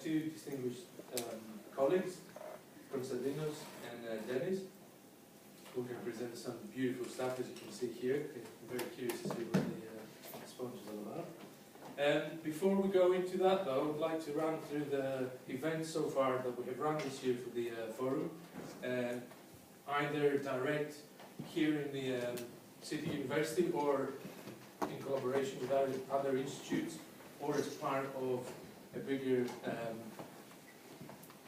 two distinguished colleagues, Konstantinos and Dennis, who can present some beautiful stuff, as you can see here. I'm very curious to see what the sponge is all about. Before we go into that, though, I would like to run through the events so far that we have run this year for the forum, either direct here in the City University or in collaboration with other institutes, or as part of a bigger,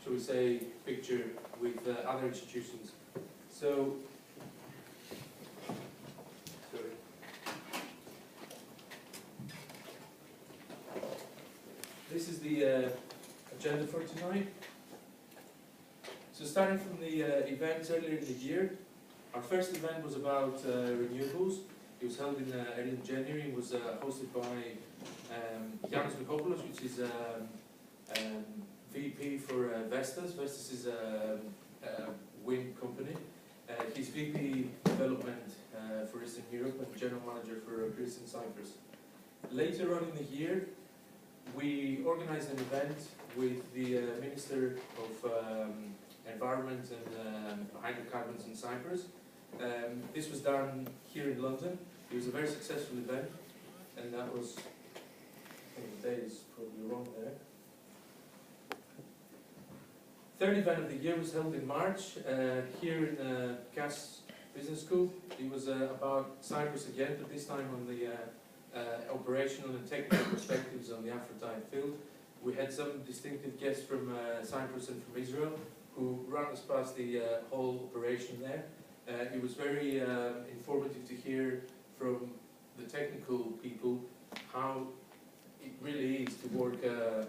shall we say, picture with other institutions. So, sorry. This is the agenda for tonight. So starting from the events earlier in the year, our first event was about renewables. It was held in early January. It was hosted by Yanis Mikopoulos, which is VP for Vestas. Vestas is a wind company. He's VP Development for Eastern Europe and General Manager for Greece and Cyprus. Later on in the year, we organized an event with the Minister of Environment and Hydrocarbons in Cyprus. This was done here in London. It was a very successful event, and that was, I think the day is probably wrong there. Third event of the year was held in March here in the Gas Business School. It was about Cyprus again, but this time on the operational and technical perspectives on the Aphrodite field. We had some distinctive guests from Cyprus and from Israel who ran us past the whole operation there. It was very informative to hear from the technical people how it really is to work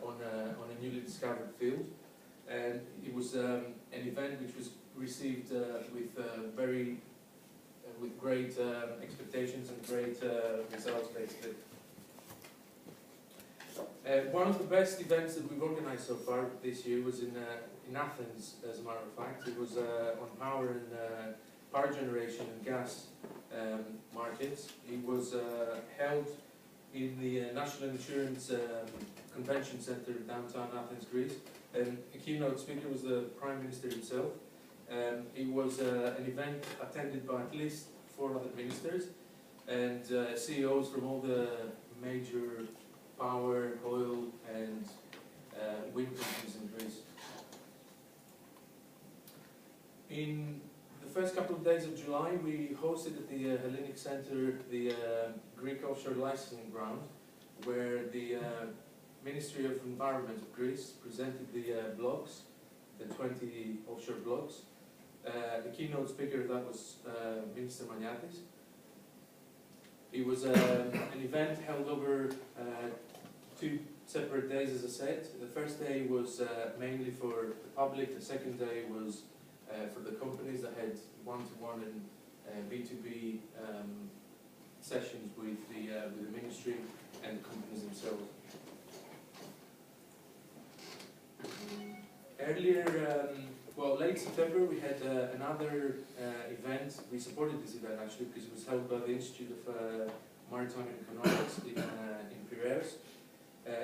on a newly discovered field. And it was an event which was received with great expectations and great results, basically. One of the best events that we've organized so far this year was in Athens, as a matter of fact. It was on power and power generation and gas markets. It was held in the National Insurance Convention Center in downtown Athens, Greece. And a keynote speaker was the Prime Minister himself. It was an event attended by at least 4 other ministers and CEOs from all the major power, oil and wind companies in Greece. In the first couple of days of July, we hosted at the Hellenic Center the Greek offshore licensing ground, where the Ministry of Environment of Greece presented the blocks, the 20 offshore blocks. The keynote speaker of that was Minister Maniatis. It was an event held over 2 separate days, as I said. The first day was mainly for the public. The second day was for the companies that had one-to-one and B2B sessions with the ministry and the companies themselves. Earlier, well, late September, we had another event. We supported this event actually because it was held by the Institute of Maritime Economics in Piraeus.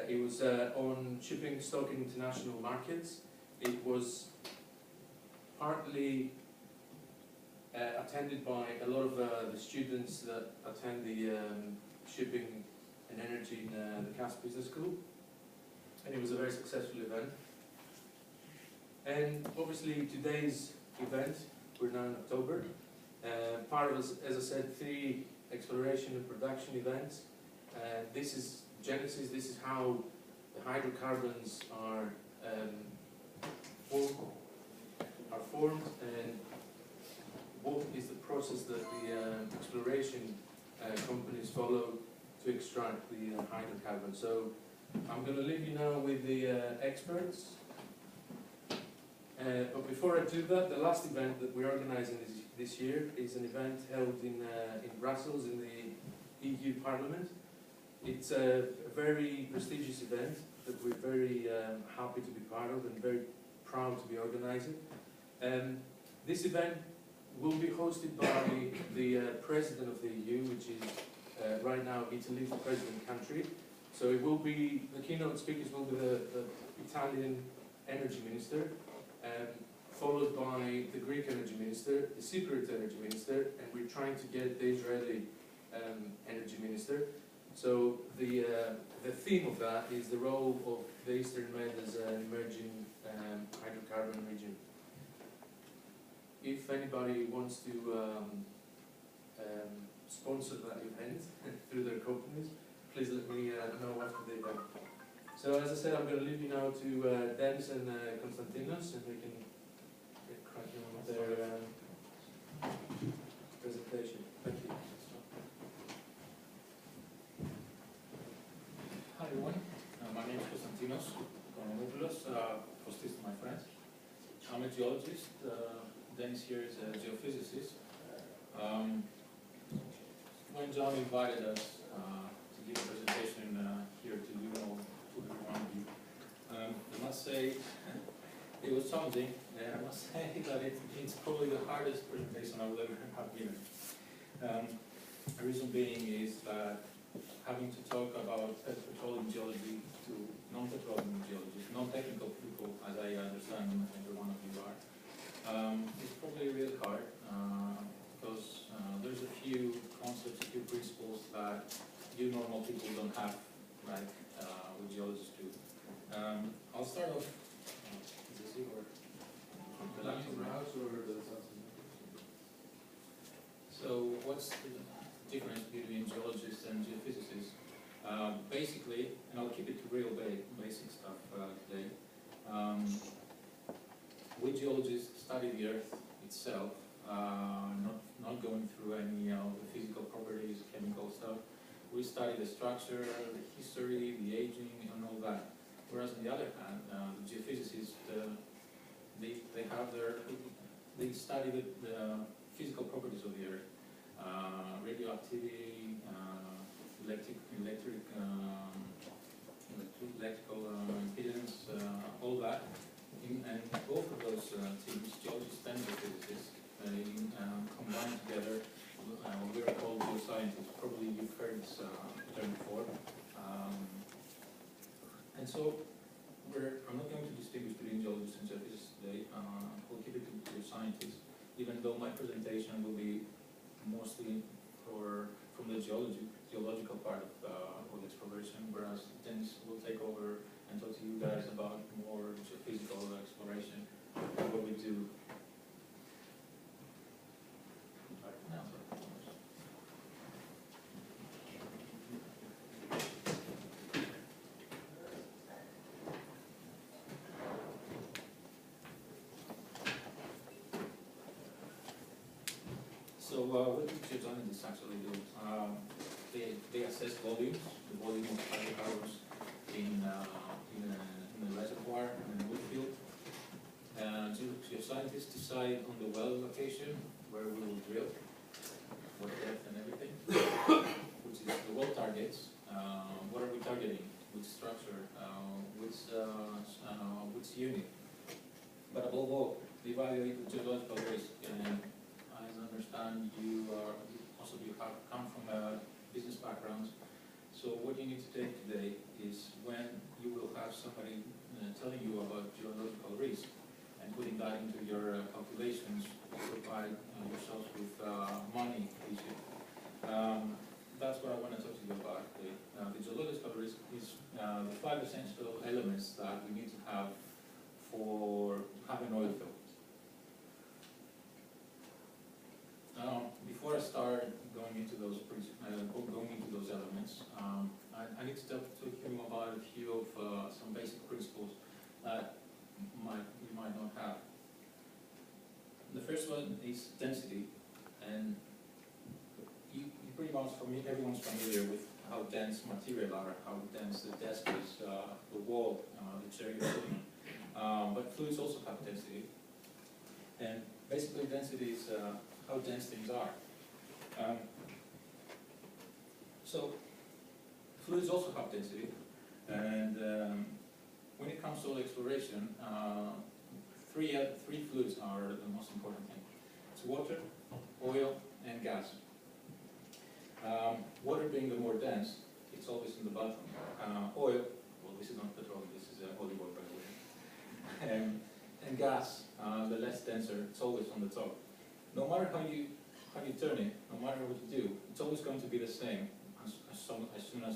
It was on shipping stock in international markets. It was partly attended by a lot of the students that attend the shipping and energy in the Gas Business School, and it was a very successful event. And obviously today's event, we're now in October, part of, as I said, 3 exploration and production events. This is Genesis, this is how the hydrocarbons are formed, and what is the process that the exploration companies follow to extract the hydrocarbons. So I'm going to leave you now with the experts. But before I do that, the last event that we're organising this year is an event held in Brussels in the EU Parliament. It's a very prestigious event that we're very happy to be part of and very proud to be organising. This event will be hosted by the President of the EU, which is right now Italy, the President country. So it will be, the keynote speakers will be the Italian energy minister, followed by the Greek energy minister, the Cypriot energy minister, and we're trying to get the Israeli energy minister. So the theme of that is the role of the Eastern Med as an emerging hydrocarbon region. If anybody wants to sponsor that event through their companies, please let me know after the event. So as I said, I'm going to leave you now to Dennis and Konstantinos, and they can get cracking with their presentation. Thank you. Hi everyone, my name is Konstantinos Konomopoulos, Kostis to my friends. I'm a geologist, Dennis here is a geophysicist. When John invited us to give a presentation here to you all, to every one of you, I must say it was challenging, and I must say that it's probably the hardest presentation I will ever have given. The reason being is that having to talk about petroleum geology to non-petroleum geologists, non-technical people, as I understand every one of you are, it's probably really hard because there's a few concepts, a few principles that you normal people don't have, like what geologists do. I'll start off. Is this it or the laptop? So what's the difference between geologists and geophysicists? Basically, and I'll keep it to real basic stuff today. We geologists study the Earth itself, not going through any of the physical properties, chemical stuff. We study the structure, the history, the aging, and all that. Whereas on the other hand, the geophysicists, they study the physical properties of the Earth, radioactivity, electrical impedance, all that. And both of those teams, geologists and geophysicists, combine together. We're called geoscientists. Probably you've heard this term before. And so I'm not going to distinguish between geologists and geophysicists today. We'll keep it to geoscientists, even though my presentation will be mostly from the geological part of exploration, whereas Dennis will take over and talk to you guys about more geophysical exploration and what we do. So what do geoscientists actually do? They assess volumes, the volume of hydrocarbons in a reservoir and a wood field. Geoscientists decide on the well location where we will drill, what depth and everything, which is the well targets. What are we targeting? Which structure? Which unit? But above all, they evaluate the geological risk. And I understand most of you have come from business backgrounds. So what you need to take today is when you will have somebody telling you about geological risk and putting that into your calculations, you provide yourselves with money issue. That's what I want to talk to you about today. The geological risk is the 5 essential elements that we need to have for having oil field. Before I start going into those elements, I need to talk to you about a few of some basic principles that you might not have. The first one is density, and you pretty much, everyone's familiar with how dense material are, how dense the desk is, the wall, the chair you're sitting on. But fluids also have density, and basically density is how dense things are. So fluids also have density, and when it comes to oil exploration, three fluids are the most important thing. It's water, oil, and gas. Water being the more dense, it's always in the bottom. Oil, well, this is not petroleum, this is olive oil, by the and gas, the less denser, it's always on the top. No matter how you turn it, no matter what you do, it's always going to be the same as soon as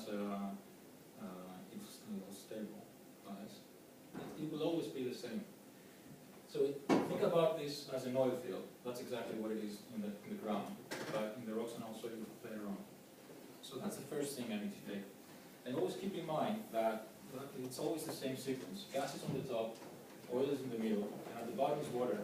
it's stabilized. It will always be the same. So think about this as an oil field. That's exactly what it is in the ground, but in the rocks, and I'll show you later on. So that's the first thing I need to take. And always keep in mind that it's always the same sequence. Gas is on the top, oil is in the middle, and at the bottom is water.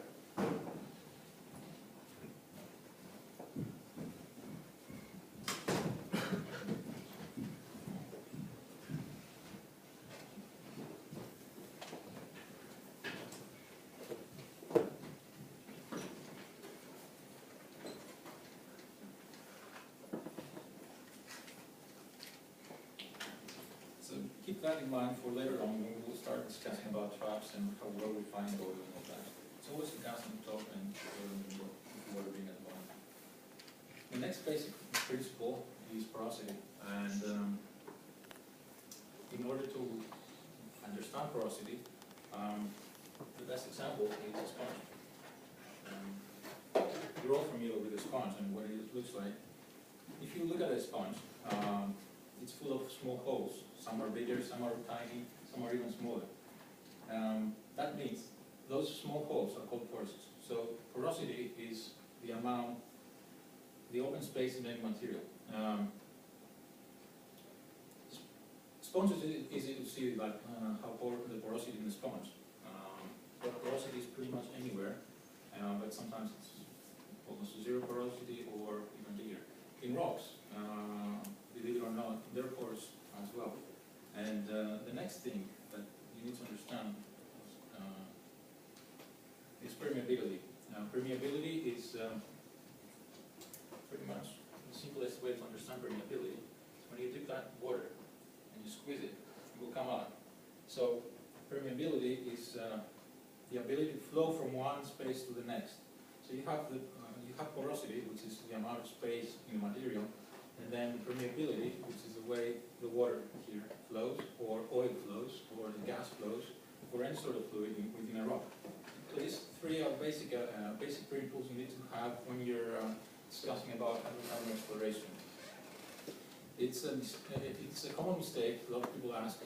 Keep that in mind for later on when we will start discussing about traps and how well we find oil and all that. It's always the gas on the top and oil in the middle, water being at the bottom. The next basic principle is porosity, and in order to understand porosity, the best example is a sponge. You're all familiar with a sponge and what it looks like. If you look at a sponge, it's full of small holes. Some are bigger, some are tiny, some are even smaller. That means those small holes are called pores. So porosity is the amount, the open space in any material. Sponges is easy to see like how the porosity in the sponge. But porosity is pretty much anywhere, but sometimes it's almost zero porosity or even bigger. In rocks, believe it or not, there are pores as well. And the next thing that you need to understand is permeability. Permeability is pretty much the simplest way to understand permeability. When you dip that water and you squeeze it, it will come out. So permeability is the ability to flow from one space to the next. So you have porosity, which is the amount of space in the material, and then permeability, which is the way the water here flows, or oil flows, or the gas flows, or any sort of fluid within a rock. So these three are basic principles you need to have when you're discussing about hydrocarbon exploration. It's a common mistake. A lot of people ask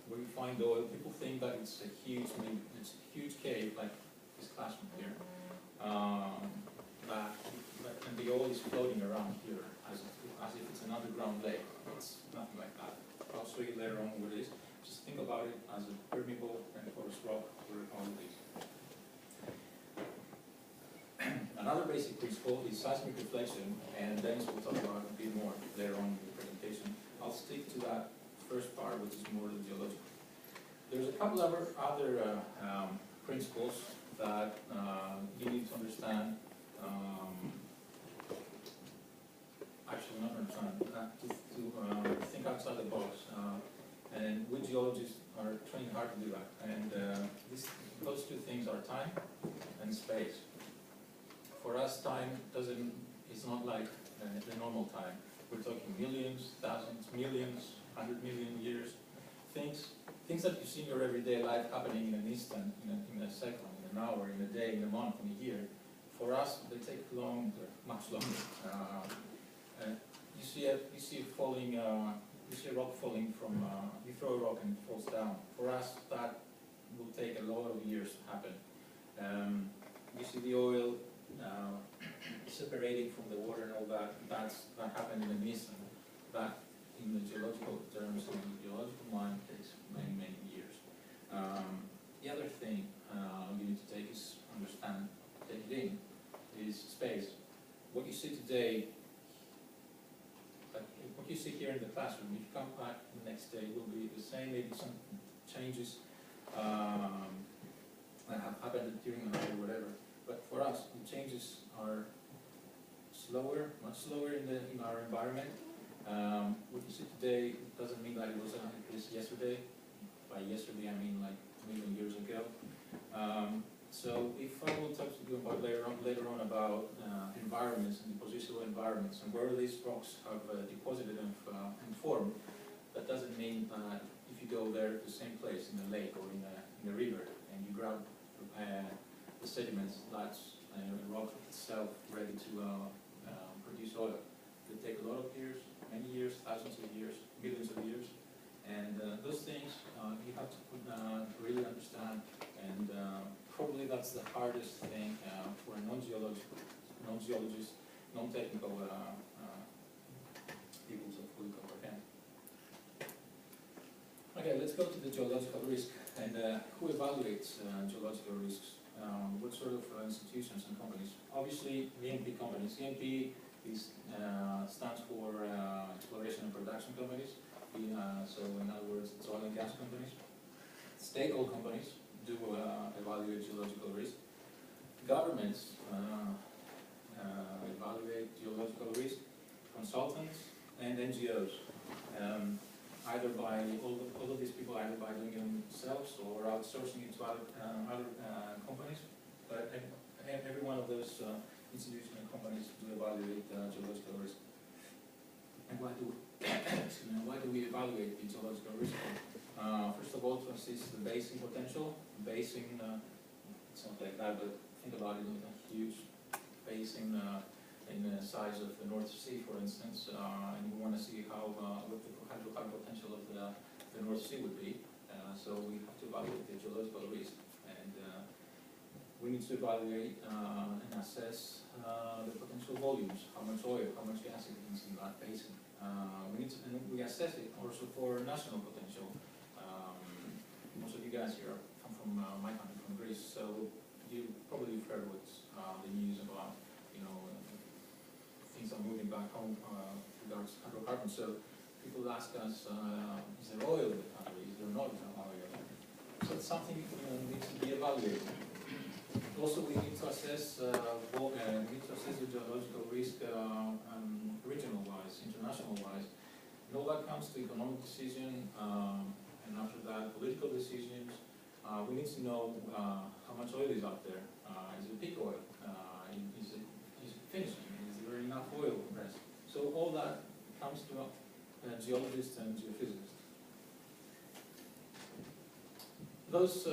where you find oil. People think that it's a huge cave like this classroom here, and the oil is floating around here as if it's an underground lake. It's nothing like that. I'll show you later on what it is. Just think about it as a permeable and porous rock where oil is. Another basic principle is seismic reflection, and Dennis will talk about it a bit more later on in the presentation. I'll stick to that first part, which is more the geological. There's a couple of other principles that you need to understand. Actually, not understand, to think outside the box. And we geologists are trying hard to do that. And those two things are time and space. For us, time is not like the normal time. We're talking millions, thousands, millions, 100 million years. Things that you see in your everyday life happening in an instant, in a second, in an hour, in a day, in a month, in a year. For us, they take longer, much longer. You see a rock falling from. You throw a rock and it falls down. For us, that will take a lot of years to happen. You see the oil separating from the water and all that. That happened in an instant. That, in the geological terms, in the geological mind, takes many, many years. The other thing you need to take it in, is space. What you see today, what you see here in the classroom, if you come back the next day, will be the same, maybe some changes that have happened during the night or whatever. But for us, the changes are slower, much slower in our environment. What you see today doesn't mean that it was like this yesterday. By yesterday, I mean like a million years ago. So if I will talk to you about later on about environments and depositional environments and where these rocks have deposited and formed, that doesn't mean that if you go there to the same place in a lake or in a river and you grab the sediments, that's rock itself ready to produce oil. It will take a lot of years, many years, thousands of years, millions of years, and those things you have to really understand, and probably that's the hardest thing for a non-geologist, non-technical people to fully comprehend. Okay, let's go to the geological risk, and who evaluates geological risks? What sort of institutions and companies? Obviously, E&P companies. E&P stands for exploration and production companies. So in other words, it's oil and gas companies. State-owned companies do evaluate geological risk. Governments evaluate geological risk. Consultants and NGOs. Either by all of these people, either by doing it themselves or outsourcing it to other companies. But every one of those institutions and companies do evaluate geological risk. And why do we evaluate the geological risk? First of all, to assess the basin potential. Basin, it's not like that, but think about it, a huge basin in the size of the North Sea, for instance, and we want to see what the hydrocarbon potential of the North Sea would be. So we have to evaluate the geological risk, and we need to evaluate and assess the potential volumes, how much oil, how much gas it is in that basin. We assess it also for national potential. Most of you guys here come from my country, from Greece, so you probably heard what's the news about, things are moving back home regards hydrocarbons. So people ask us, is there oil in the country? Is there not oil? So it's something needs to be evaluated. Also, we need to assess the geological risk regional-wise, international-wise. And all that comes to economic decision, and after that, political decisions. We need to know how much oil is out there. Is it peak oil? Is it finishing? Is there enough oil compressed? So all that comes to geologists and geophysicists. Those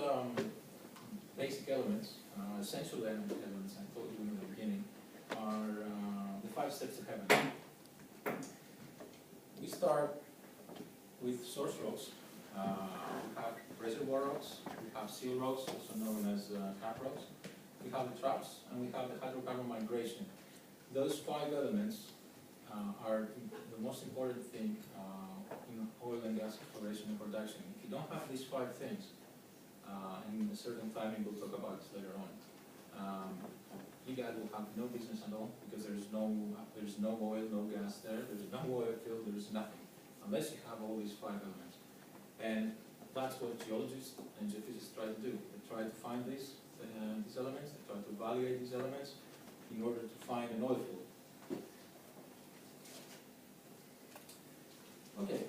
basic elements, essential elements, I told you in the beginning, are the 5 steps of heaven. We start with source rocks. We have reservoir rocks, we have seal rocks, also known as cap rocks. We have the traps, and we have the hydrocarbon migration. Those 5 elements are the most important thing in oil and gas exploration and production. If you don't have these 5 things, in a certain timing we'll talk about this later on, you guys will have no business at all, because there's no oil, no gas there, there's no oil field, there's nothing, unless you have all these 5 elements. And that's what geologists and geophysicists try to do. They try to find these elements, they try to evaluate these elements in order to find an oil field. Okay,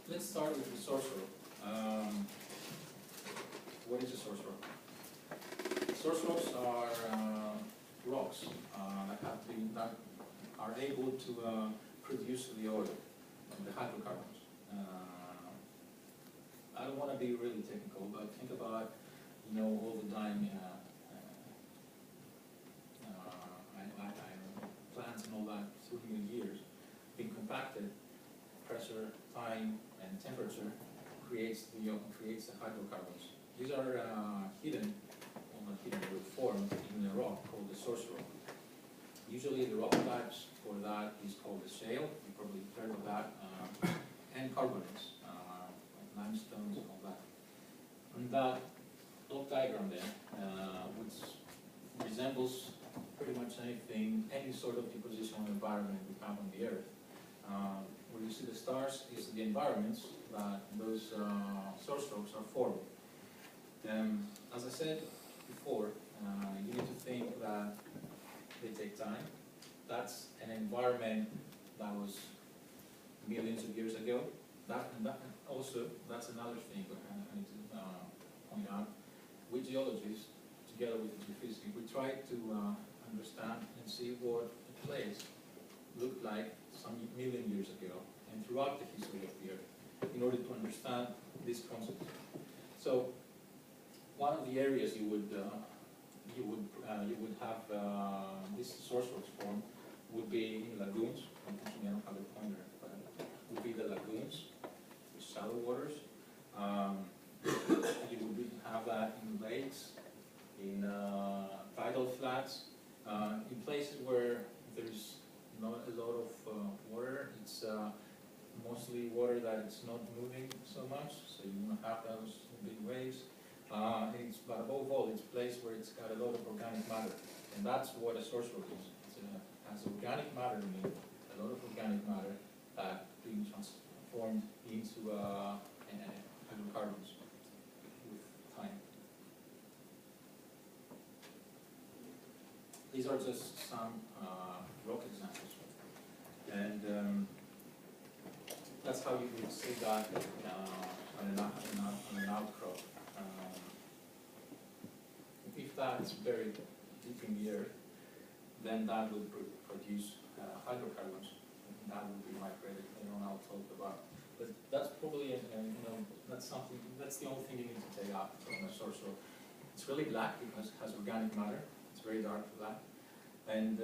let's start with the source rock. What is a source rock? Source rocks are rocks that are able to produce the oil, the hydrocarbons. I don't want to be really technical, but think about, all the time plants and all that through the years being compacted. Pressure, time, and temperature creates the hydrocarbons. These are hidden, well not hidden, but formed in a rock called the source rock. Usually the rock types for that is called the shale. You probably heard of that, and carbonates, like limestones and all that. And that block diagram there, which resembles pretty much anything, any sort of depositional environment we have on the Earth. Where you see the stars is the environments that those source rocks are formed. As I said before, you need to think that they take time. That's an environment that was millions of years ago. Also, that's another thing I need to point out. We geologists, together with geophysicists, we try to understand and see what a place looked like some million years ago and throughout the history of the Earth in order to understand this concept. So one of the areas you would have this source rocks form would be in lagoons. Unfortunately, I don't have a pointer, but would be the lagoons, the shallow waters. You would have that in lakes, in tidal flats, in places where there's not a lot of water. It's mostly water that it's not moving so much, so you don't have those big waves. But above all, it's a place where it's got a lot of organic matter, and that's what a source rock is. It has organic matter in it, a lot of organic matter that being transformed into hydrocarbons with time. These are just some rock examples, and that's how you would see that on an outcrop. If that's buried deep in the earth, then that will produce hydrocarbons. And that will be migrated. Later on, I'll talk about. But that's probably, that's something. That's the only thing you need to take out from a source rock. It's really black because it has organic matter. It's very dark black, and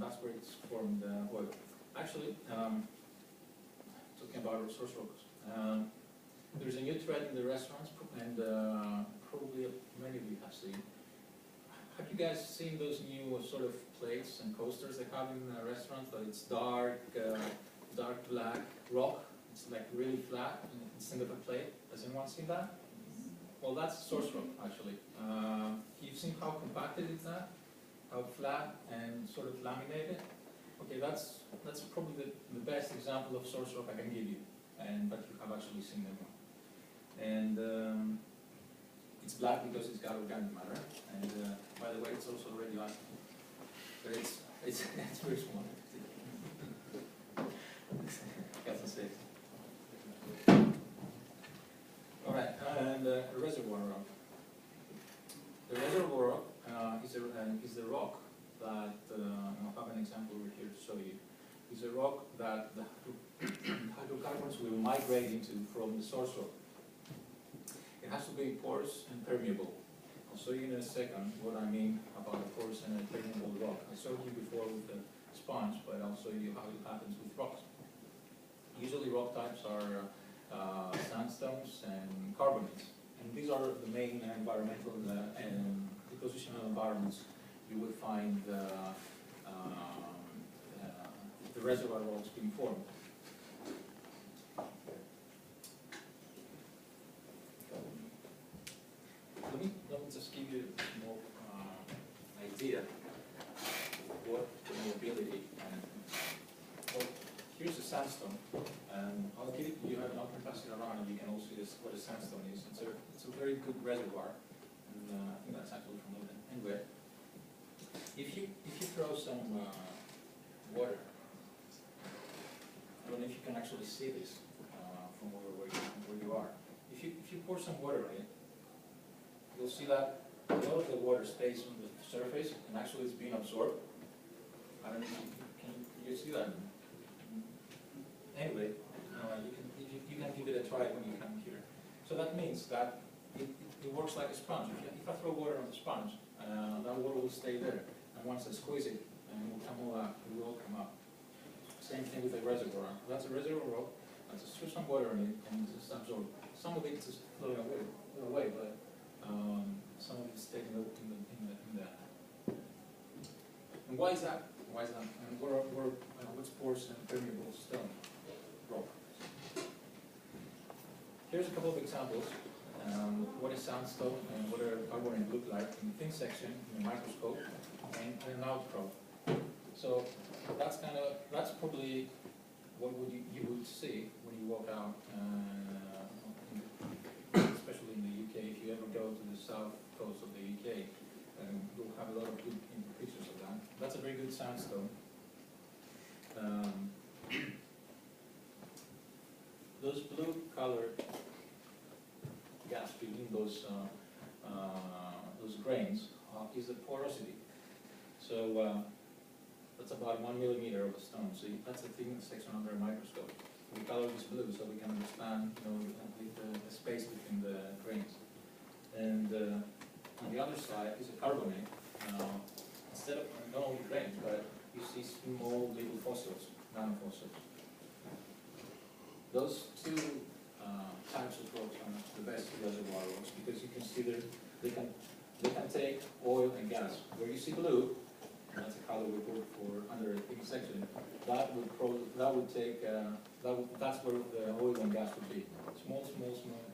that's where it's formed oil. Actually, talking about source rocks, there's a new trend in the restaurants, and probably many of you have seen. Have you guys seen those new sort of plates and coasters they have in restaurants? That it's dark black rock. It's like really flat instead of a plate. Has anyone seen that? Well, that's source rock actually. You've seen how compacted it's at, how flat and sort of laminated. Okay, that's probably the best example of source rock I can give you, but you have actually seen them. And it's black because it's got organic matter, and by the way, it's also radioactive. But it's very small. Got to say. All right, and reservoir rock. The reservoir rock is the rock that I'll have an example over here to show you. Is a rock that the hydrocarbons will migrate into from the source rock. It has to be porous and permeable. I'll show you in a second what I mean about a porous and a permeable rock. I showed you before with the sponge, but I'll show you how it happens with rocks. Usually rock types are sandstones and carbonates. And these are the main environmental and depositional environments you would find the reservoir rocks being formed. Let me just give you a small idea what the mobility and well, here's a sandstone, and I'll give it you. I can pass it around, and you can all see this what a sandstone is. It's a very good reservoir, and I think that's actually from London. Anyway, if you throw some water, I don't know if you can actually see this from where you are. If you pour some water on it, you'll see that a lot of the water stays on the surface and actually it's being absorbed. I don't know if can you see that? Anyway, you can give it a try when you come here. So that means that it works like a sponge. If I throw water on the sponge, that water will stay there. And once I squeeze it, it will come all out. It will all come out. Same thing with a reservoir. That's a reservoir rock. I just throw some water in it and just absorb. Some of it is flowing away, but some of it's taken in the. And why is that? Why is that? And what's porous and permeable stone rock? Here's a couple of examples. What is sandstone and what a carbonate look like in the thin section in a microscope and an outcrop. So that's probably what you would see when you walk out, especially in the UK. If you ever go to the south coast of the UK, you'll have a lot of good pictures of that. That's a very good sandstone. Those blue colored gas between those grains is the porosity. So that's about 1 millimeter of a stone. So that's the thickness section under a microscope. We color this blue so we can understand, the space between the grains. And other side is a carbonate. Instead of not only grains, but you see small little fossils, nanofossils. Those two types of rocks are the best reservoir rocks because you consider they can take oil and gas. Where you see blue, and that's a color we put for under a pink section. That's where the oil and gas would be. Small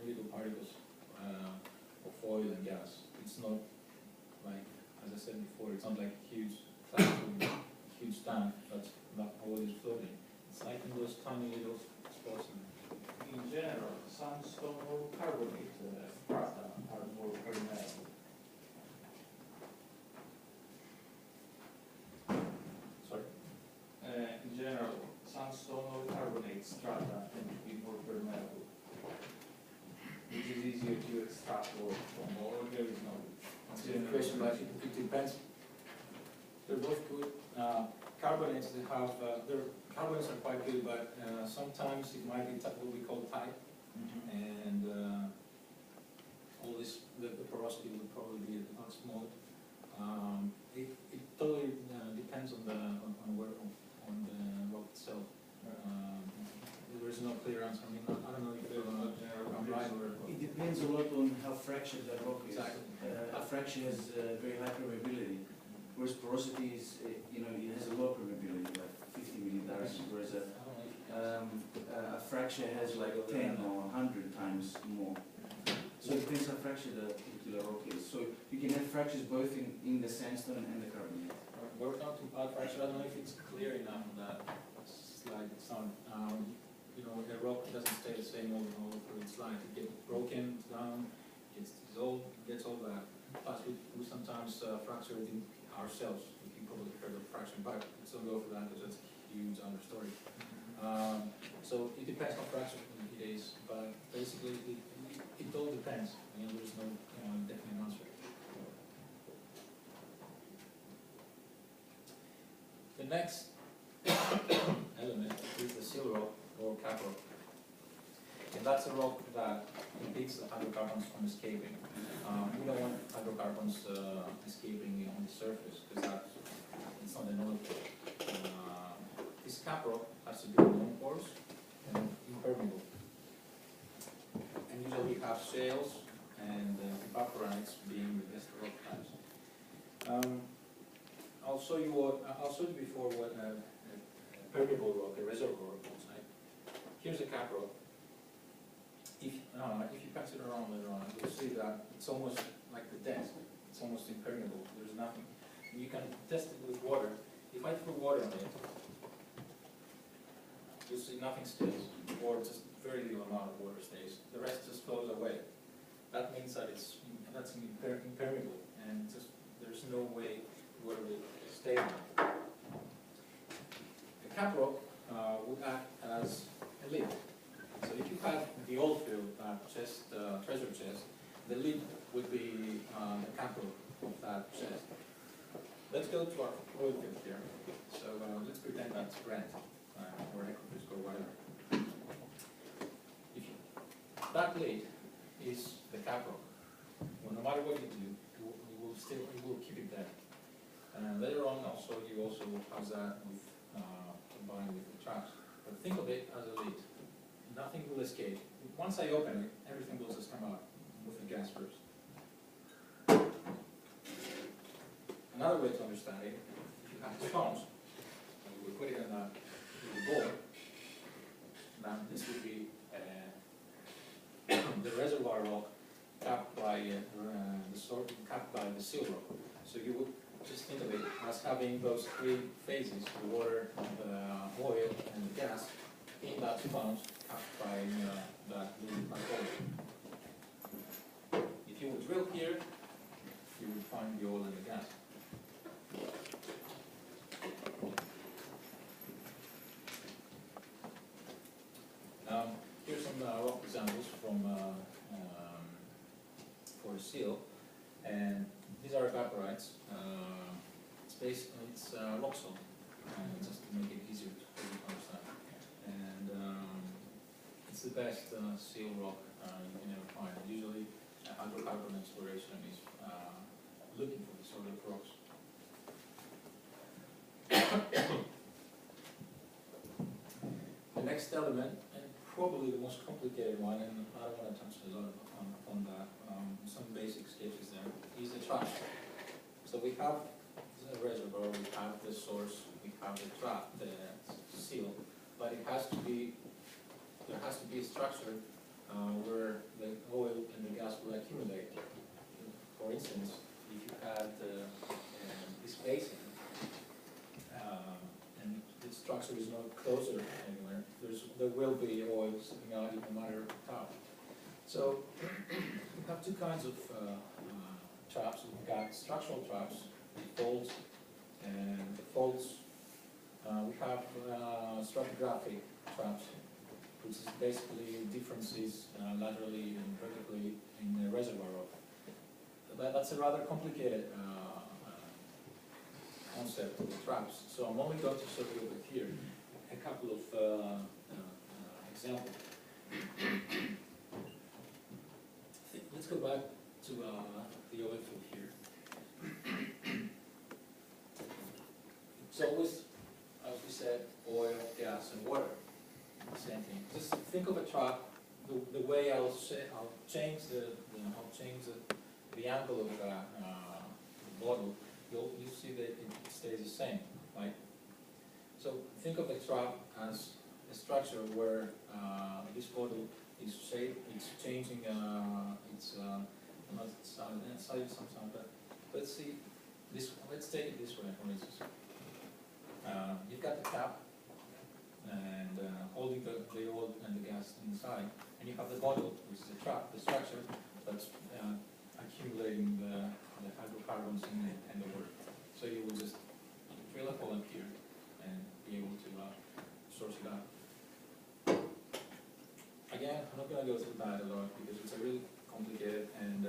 little particles of oil and gas. It's not like, as I said before, it's not like a huge huge tank that's not oil is floating. It's like in those tiny little spots. In general, sandstone or carbonate strata are more permeable. Sorry? In general, sandstone or carbonate strata tend to be more permeable, which is easier to extract or from, or there is no. That's a good question, but it depends. They're both good. Carbonates, they have, carbonates are quite good, but sometimes it might be what we call tight, and all this, the porosity would probably be not small. It totally depends on the rock itself. There is no clear answer. I mean, I don't know if I'm right or. It depends a lot on how fractured that rock is. Exactly. A fracture has very high permeability, whereas porosity is, it has a low permeability, like 50 millidars, whereas a fracture has like 10 or 100 times more. So it depends how fractured the particular rock is. So you can have fractures both in the sandstone and the carbonate. We're not too bad fracture. I don't know if it's clear enough on that slide. It's not. A rock doesn't stay the same all through its life. It gets broken down, gets dissolved, gets all that. Plus, we sometimes fracture it ourselves. You probably heard of fracturing, but let's not go for that because that's a huge other story. So it depends on fracture it is, but basically it all depends. There's no definite answer. The next element is the seal rock or cap rock. And that's a rock that impedes the hydrocarbons from escaping. We don't want hydrocarbons escaping on the surface because it's not an oil pore. This cap rock has to be non-porous and impermeable. And usually we have shales and evaporites being the best rock types. I'll show you before what a permeable rock, a reservoir rock looks like. Here's a cap rock. If you pass it around later on, you'll see that it's almost like the desk. It's almost impermeable. There's nothing. You can test it with water. If I throw water on it, you'll see nothing stays, or just very little amount of water stays. The rest just flows away. That means that that's impermeable, and there's no way water will stay on it. The cap rock would act as a lid. So if you have the oil field treasure chest, the lid would be the cap rock of that chest. Let's go to our oil field here. So let's pretend that's Brent or Equifisk or whatever. That lid is the cap rock. Well, no matter what you do, you will keep it there. Later on, I'll show you also how that with combined with the traps. But think of it as a lid. Nothing will escape. Once I open it, everything will just come out with the gas first. Another way to understand it, if you have stones, and we put it in a bowl, now this would be the reservoir rock capped by the seal rock. So you would just think of it as having those three phases: the water, the oil, and the gas in that sponge capped by that little hole. If you would drill here, you would find the oil and the gas. Here's some rock examples from for a seal, and these are evaporites. It's rock salt, just to make it easier to understand. And it's the best seal rock you can ever find. Usually, hydrocarbon exploration is looking for these sort of rocks. The next element, and probably the most complicated one, and I don't want to touch a lot on that, some basic sketches there, is the trap. So we have the reservoir, we have the source, we have the trap, the seal, but it has to be, there has to be a structure where the oil and the gas will accumulate. For instance, if you had this basin, and the structure is not closer anywhere, there will be oil slipping out in no matter how. So we have two kinds of traps. We've got structural traps, faults, and the faults. We have stratigraphic traps, which is basically differences laterally and vertically in the reservoir rock. That's a rather complicated concept of the traps. So I'm only going to show you over here a couple of examples. Let's go back to the oil field here. It's always, as we said, oil, gas, and water. Same thing. Just think of a trap. The way I'll change the angle of the bottle. You'll see that it stays the same, right? So think of a trap as a structure where this bottle is shaped. It's changing. Sometimes, but let's see. Let's take it this way, for instance. You've got the cap and holding the oil and the gas inside, and you have the bottle, which is the trap, the structure that's accumulating the hydrocarbons in the water. So you will just drill a hole in here and be able to source it out. Again, I'm not going to go through that a lot because it's a really complicated and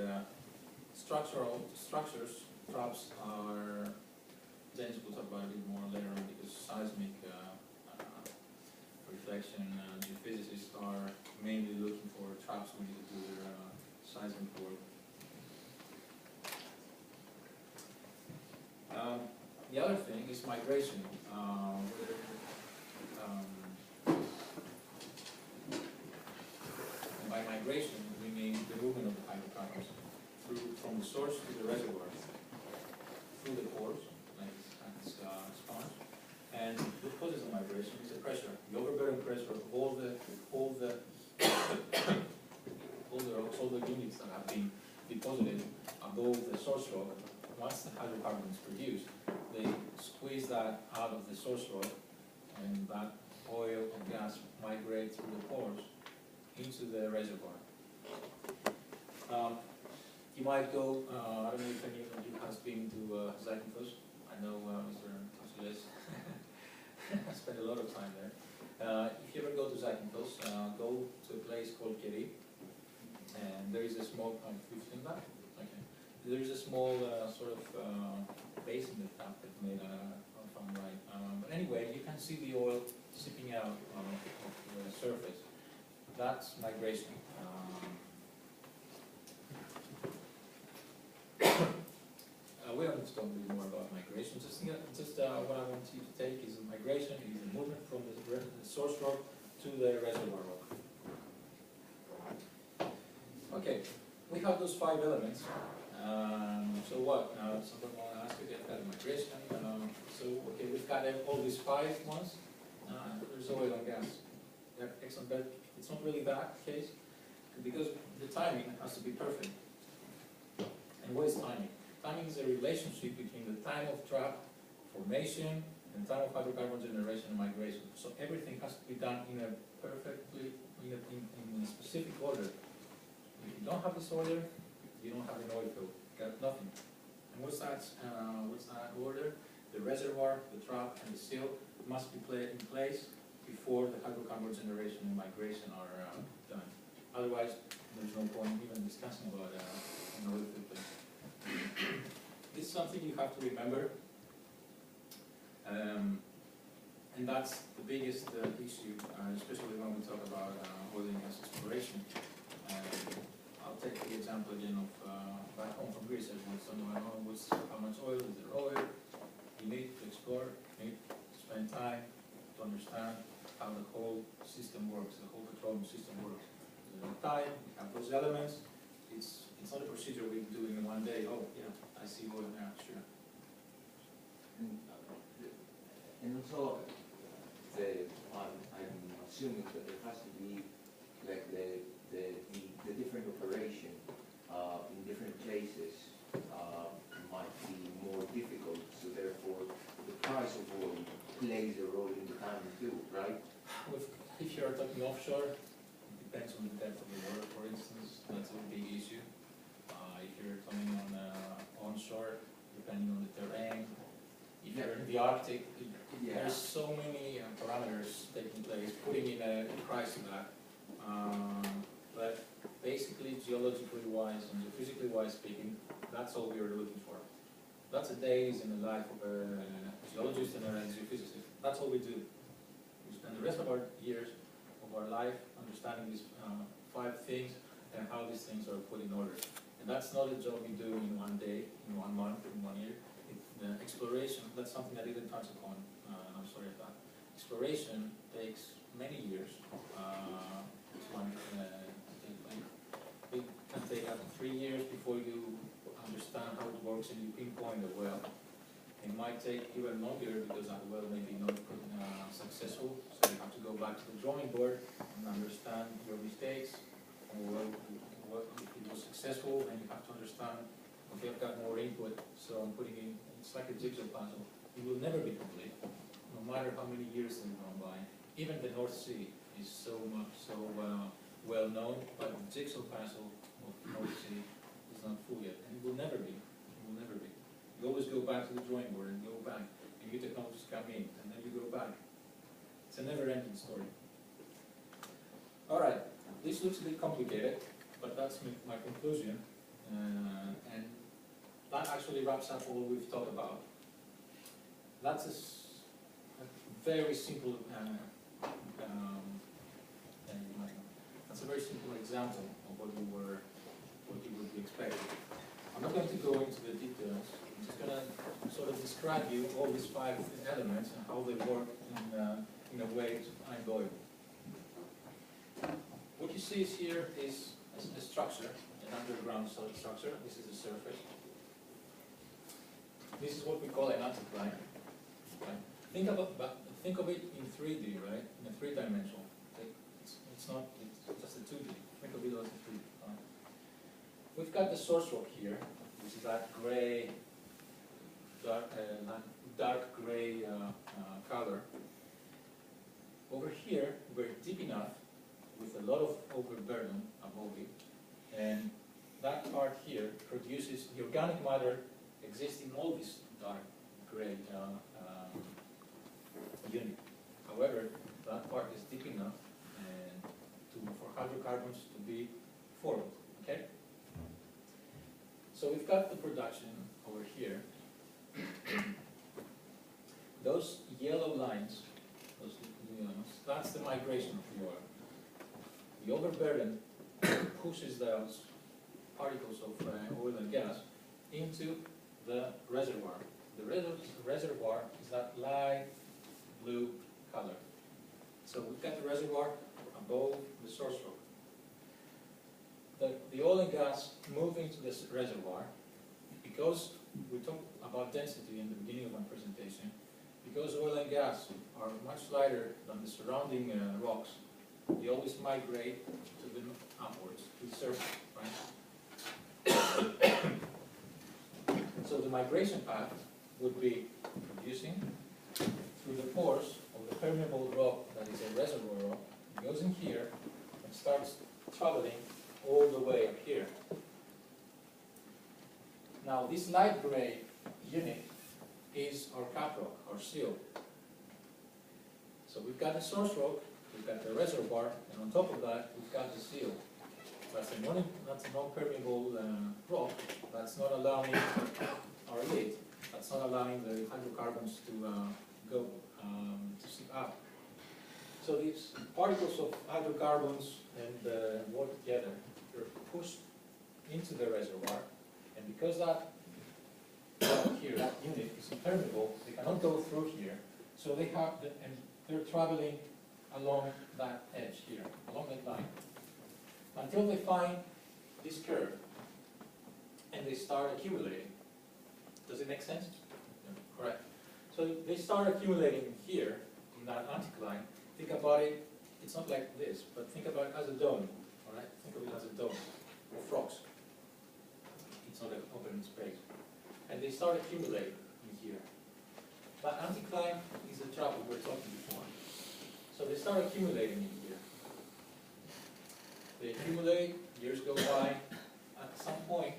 structures. Traps are, James will talk about it more later on because seismic reflection geophysicists are mainly looking for traps when they do their seismic work. The other thing is migration. And by migration, we mean the movement of the hydrocarbons from the source to the reservoir, through the pores, like this sponge. And what causes the migration is the pressure, the overbearing pressure of all the rocks, all the units that have been deposited above the source rock. Once the hydrocarbon is produced, they squeeze that out of the source rock, and that oil and gas migrate through the pores into the reservoir. You might go, I don't know if any of you has been to Zakynthos. I know Mr. Tosiles spent a lot of time there. If you ever go to Zakynthos, go to a place called Keri, and there is a small, you've seen that? Okay. There is a small sort of basin that they've made from right. But anyway, you can see the oil seeping out of the surface. That's migration. We don't talk really more about migration. Just what I want you to take is migration is the movement from the source rock to the reservoir rock. Okay, we have those 5 elements. So what? Someone will ask again about migration. Okay, we've got all these 5 ones. There's oil and gas. Yeah, excellent, but it's not really that case because the timing has to be perfect. And what is timing? Timing is a relationship between the time of trap formation and time of hydrocarbon generation and migration. So everything has to be done in a perfectly, in a specific order. If you don't have this order, you don't have an oil field. You got nothing. And what's that order? The reservoir, the trap, and the seal must be in place before the hydrocarbon generation and migration are done. Otherwise, there's no point even discussing about an oil field. This is something you have to remember, and that's the biggest issue, especially when we talk about oil and gas exploration. I'll take the example again of back home from Greece, as well. So no one knows how much oil is there oil. You need to explore, you need to spend time to understand how the whole system works, the whole petroleum system works. There's time, we have those elements. It's not a procedure we do in one day. Oh, yeah, I see oil now, sure. And also, I'm assuming that there has to be like the different operation in different places might be more difficult, so therefore the price of oil plays a role in the timing too, right? If you're talking offshore, it depends on the depth of the water, for instance, that's a big issue. If you're coming on onshore, depending on the terrain, if you're in the Arctic, there's so many parameters taking place, putting in a price to that. But basically, geologically wise and geophysically wise speaking, that's all we are looking for. That's a days in the life of a geologist and a geophysicist. That's all we do. We spend the rest of our years of our life understanding these 5 things and how these things are put in order. And that's not a job you do in one day, in 1 month, in 1 year. Exploration, that's something I didn't touch upon, I'm sorry about that. Exploration takes many years. It can take up to 3 years before you understand how it works and you pinpoint a well. It might take even longer because that well may be not successful, so you have to go back to the drawing board and understand your mistakes, or what if it was successful, and you have to understand, okay, I've got more input, so I'm putting in, it's like a jigsaw puzzle. It will never be complete, no matter how many years have gone by. Even the North Sea is so well known, but the jigsaw puzzle of the North Sea is not full yet, and it will never be. It will never be. You always go back to the drawing board and go back, and new technologies come in, and then you go back. It's a never-ending story. All right, this looks a bit complicated, but that's my conclusion, and that actually wraps up all we've talked about. That's a very simple, that's a very simple example of what you would be expecting. I'm not going to go into the details. I'm just going to sort of describe you all these 5 elements and how they work in a way unavoidable. What you see here is a structure, an underground structure. This is the surface. This is what we call an anticline. Right? Think of it in 3D, right? In a 3-dimensional. It's not. It's just a 2D. Think of it as a 3D. Right? We've got the source rock here, which is that gray, dark gray color. Over here, we're deep enough with a lot of overburden above it, and that part here produces the organic matter exists in all this dark gray unit. However, that part is deep enough for hydrocarbons to be formed. Okay. So we've got the production over here. Those yellow lines, that's the migration of the oil. The overburden pushes those particles of oil and gas into the reservoir. The reservoir is that light blue color. So we've got the reservoir above the source rock. The oil and gas move into this reservoir because we talked about density in the beginning of my presentation. Because oil and gas are much lighter than the surrounding rocks, they always migrate to the upwards, to the surface, right? So the migration path would be producing through the pores of the permeable rock that is a reservoir rock. It goes in here and starts traveling all the way up here. Now this light gray unit is our cap rock, our seal. So we've got the source rock, we've got the reservoir, and on top of that we've got the seal. That's a non-permeable rock that's not allowing our lid, that's not allowing the hydrocarbons to go to seep out. So these particles of hydrocarbons and water together, they're pushed into the reservoir, And because that here, that unit is impermeable, they cannot go through here. So they have, and they're traveling along that edge here, along that line, until they find this curve, and they start accumulating. Does it make sense? Yeah, correct. So they start accumulating here, in that anticline. Think about it, it's not like this, but think about it as a dome, all right? Think of it as a dome, or frogs. It's not an open space. And they start accumulating in here. That anticline is the trap we were talking before. So they start accumulating in here. They accumulate, years go by, at some point,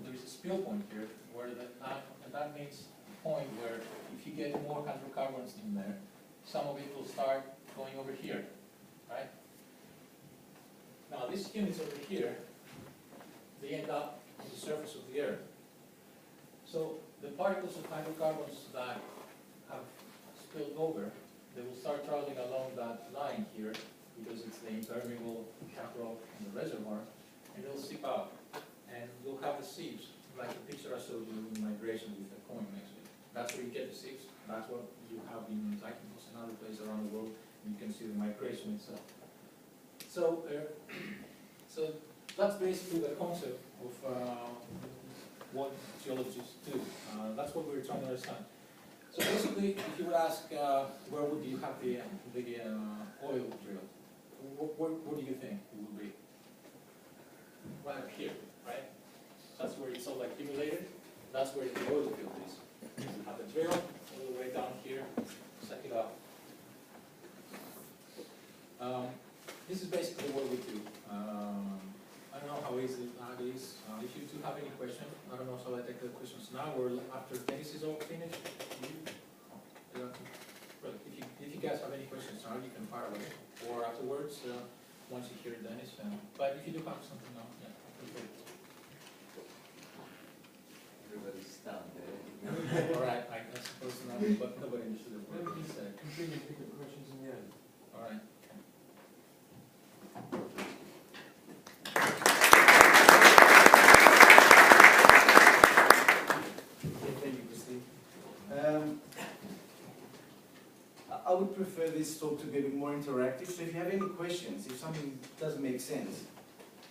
there is a spill point here, where that means a point where if you get more hydrocarbons in there, some of it will start going over here, right? Now these units over here, they end up on the surface of the earth. So the particles of hydrocarbons that have spilled over, they will start traveling along that line here, because it's the impermeable cap rock in the reservoir, and they'll seep out. And we'll have the seeps, like the picture I showed you in migration with the coin next week. That's where you get the seeps. That's what you have in Zakynthos and other places around the world. And you can see the migration itself. So, so that's basically the concept of what geologists do. That's what we're trying to understand. So basically, if you would ask, where would you have the oil drilled? What do you think it would be? Right up here, right? That's where it's all accumulated. That's where the oil field is. You have the drill all the way down here. Suck it up. This is basically what we do. I don't know how easy that is. If you do have any questions, I don't know, shall I take the questions now or after Dennis is all finished? Well, if you guys have any questions now, you can fire away. Or afterwards, once you hear Dennis. But if you do have something now, yeah, okay. Everybody's stunned there. All right, I suppose not, but nobody understood what he said. Continue picking questions in the end. All right. Thank you, Christine. I would prefer this talk to be a bit more interactive, so if you have any questions, if something doesn't make sense,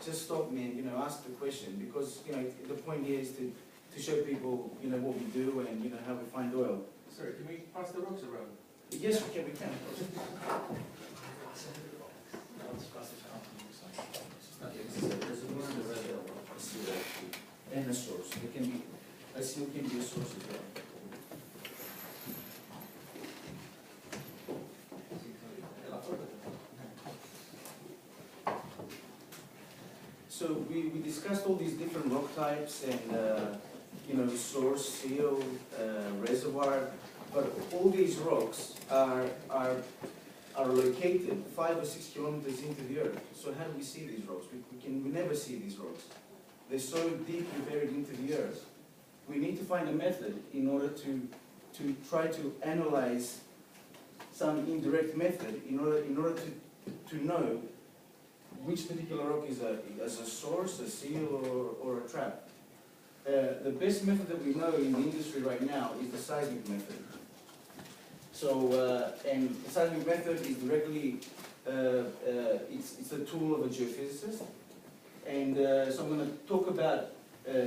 just stop me and, ask the question, because, the point here is to show people, what we do and, how we find oil. Sorry, can we pass the rocks around? Yes, we can. And a source. It can be, a seal can be a source as well. So we discussed all these different rock types and source, seal, reservoir, but all these rocks are located 5 or 6 kilometers into the earth. So how do we see these rocks? We never see these rocks. They're so deeply buried into the earth. We need to find a method in order to try to analyze some indirect method in order to know which particular rock is a source, a seal, or a trap. The best method that we know in the industry right now is the seismic method. So, and the seismic method is directly, it's a tool of a geophysicist. And so I'm going to talk about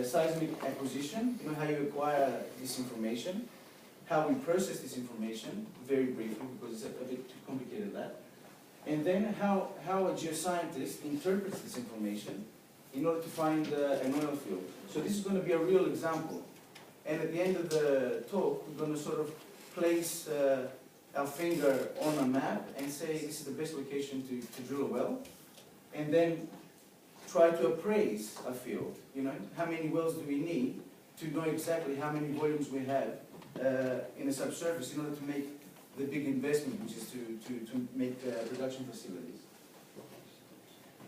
seismic acquisition, how you acquire this information, how we process this information, very briefly, because it's a bit too complicated that. And then how a geoscientist interprets this information in order to find an oil field. So this is going to be a real example. And at the end of the talk, we're going to sort of place our finger on a map and say this is the best location to drill a well. And then try to appraise a field. How many wells do we need to know exactly how many volumes we have in the subsurface in order to make the big investment, which is to make production facilities.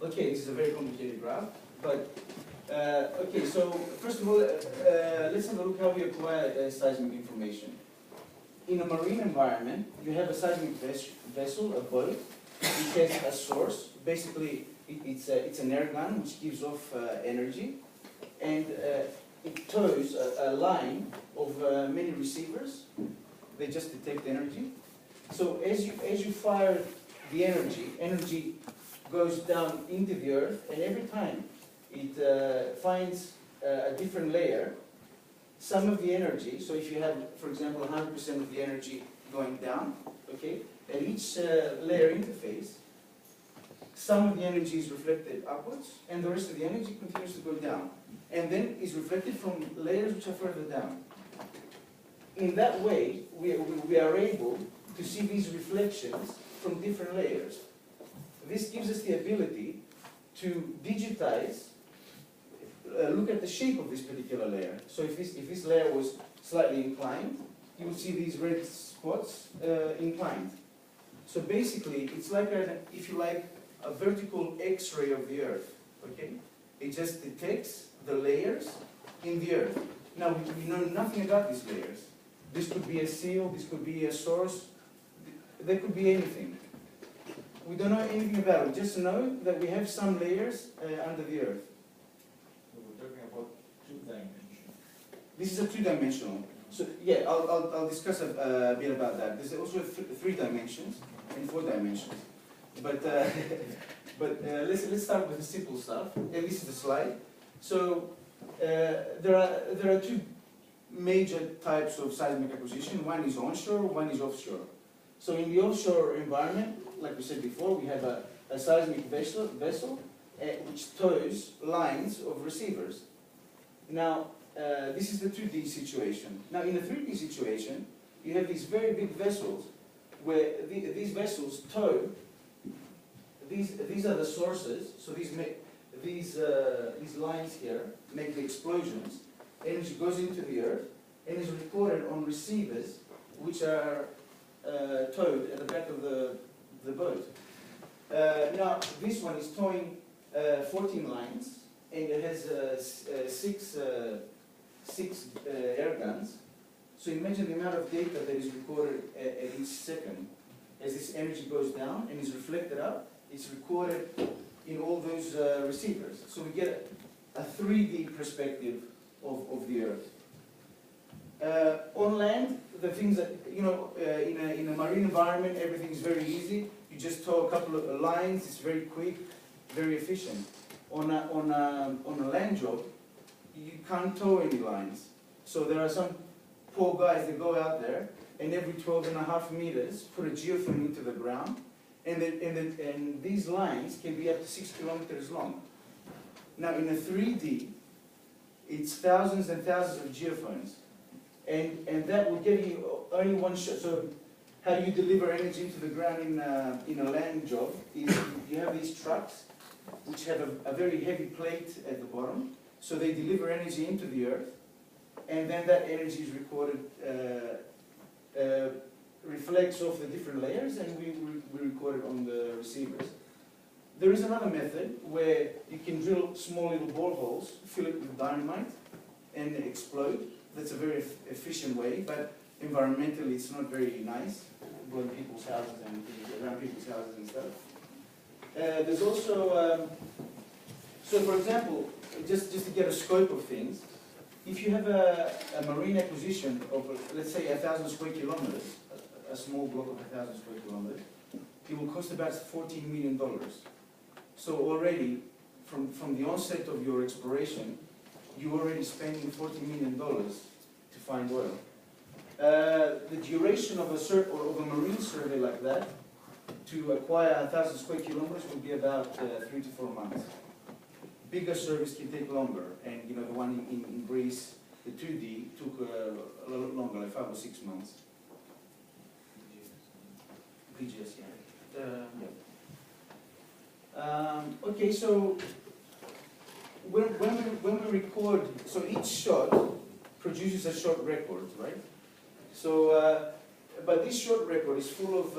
Okay, this is a very complicated graph, but okay, so first of all, let's have a look how we acquire seismic information. In a marine environment, you have a seismic vessel, a boat, which has a source. Basically, it's an air gun which gives off energy, and it tows a line of many receivers. They just detect energy. So as you fire the energy goes down into the earth, and every time it finds a different layer, some of the energy, so if you have, for example, 100% of the energy going down, okay, at each layer interface, some of the energy is reflected upwards, and the rest of the energy continues to go down, and then is reflected from layers which are further down. In that way, we are able to see these reflections from different layers. This gives us the ability to digitize, look at the shape of this particular layer. So if this layer was slightly inclined, you will see these red spots inclined. So basically, it's like, if you like, a vertical X-ray of the Earth, okay? It just detects the layers in the Earth. Now, we know nothing about these layers. This could be a seal, this could be a source, there could be anything. We don't know anything about it. We just know that we have some layers under the Earth. So we're talking about two-dimensional. This is a two-dimensional. So yeah, I'll discuss a bit about that. There's also 3 dimensions and 4 dimensions. But let's start with the simple stuff. And this is the slide. So there are 2 major types of seismic acquisition. One is onshore, one is offshore. So in the offshore environment, like we said before, we have a seismic vessel which tows lines of receivers. Now, this is the 2D situation. Now, in the 3D situation, you have these very big vessels where these vessels tow. These are the sources. So these lines here make the explosions. Energy goes into the earth and is recorded on receivers, which are towed at the back of the boat. Now, this one is towing 14 lines, and it has 6 air guns. So imagine the amount of data that is recorded at each second. As this energy goes down and is reflected up, it's recorded in all those receivers. So we get a 3D perspective of the Earth. On land, the things that, in a marine environment, everything is very easy. You just tow a couple of lines, it's very quick, very efficient. On a land job, you can't tow any lines. So there are some poor guys that go out there and every 12.5 meters put a geophone into the ground, and these lines can be up to 6 kilometers long. Now in a 3D, it's thousands and thousands of geophones, and that will give you only one shot. So how do you deliver energy into the ground in a land job? Is you have these trucks which have a very heavy plate at the bottom, so they deliver energy into the earth, and then that energy is recorded, reflects off the different layers, and we record it on the receivers. There is another method where you can drill small little boreholes, fill it with dynamite, and explode. That's a very efficient way, but environmentally it's not very nice, blowing people's houses and around people's houses and stuff. There's also, so for example, just to get a scope of things, if you have a marine acquisition of, let's say, 1,000 square kilometers, a small block of 1,000 square kilometers, it will cost about $14 million. So already, from the onset of your exploration, you're already spending $40 million to find oil. The duration of a marine survey like that, to acquire 1,000 square kilometers, will be about 3 to 4 months. Bigger surveys can take longer, and the one in Greece, the 2D, took a lot longer, like 5 or 6 months. VGS, yeah. Okay, so when we record, so each shot produces a short record, right? So, but this short record is full of,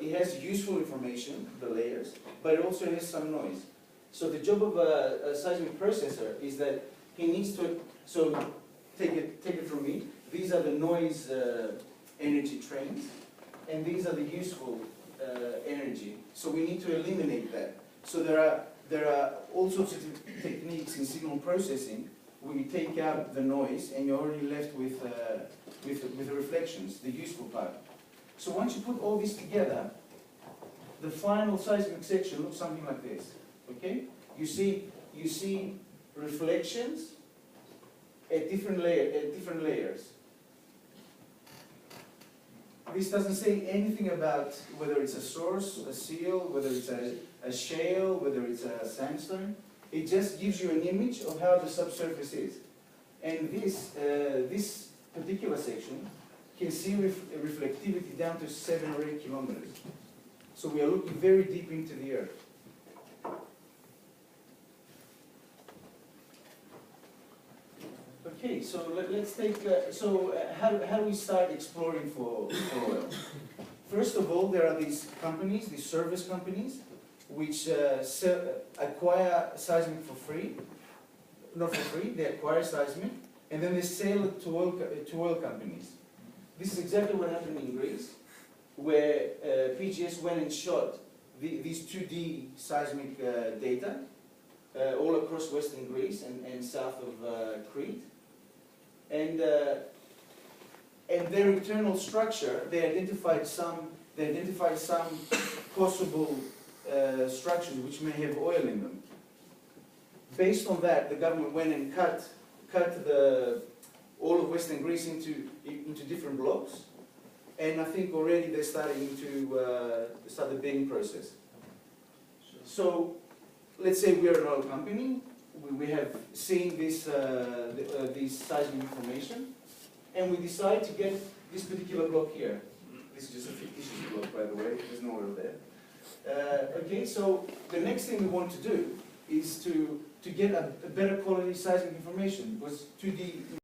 it has useful information, the layers, but it also has some noise. So the job of a seismic processor is that he needs to, so take it from me, these are the noise energy trains, and these are the useful energy. So we need to eliminate that. So there there are all sorts of techniques in signal processing where you take out the noise and you're already left with the reflections, the useful part. So once you put all this together, the final seismic section looks something like this. Okay? You see reflections at different layers. This doesn't say anything about whether it's a source, a seal, whether it's a shale, whether it's a sandstone. It just gives you an image of how the subsurface is. And this particular section can see reflectivity down to 7 or 8 kilometers. So we are looking very deep into the earth. Okay, so let's take, how do we start exploring for oil? First of all, there are these companies, these service companies, which acquire seismic for free. Not for free, they acquire seismic, and then they sell it to oil companies. This is exactly what happened in Greece, where PGS went and shot these 2D seismic data all across western Greece and south of Crete. And their internal structure, they identified some possible structures which may have oil in them. Based on that, the government went and cut all of western Greece into different blocks, and I think already they're starting to start the bidding process. So let's say we are an oil company. We have seen this seismic information, and we decide to get this particular block here. This is just a fictitious block, by the way. There's no oil there. Okay, so the next thing we want to do is to get a better quality seismic information, because 2D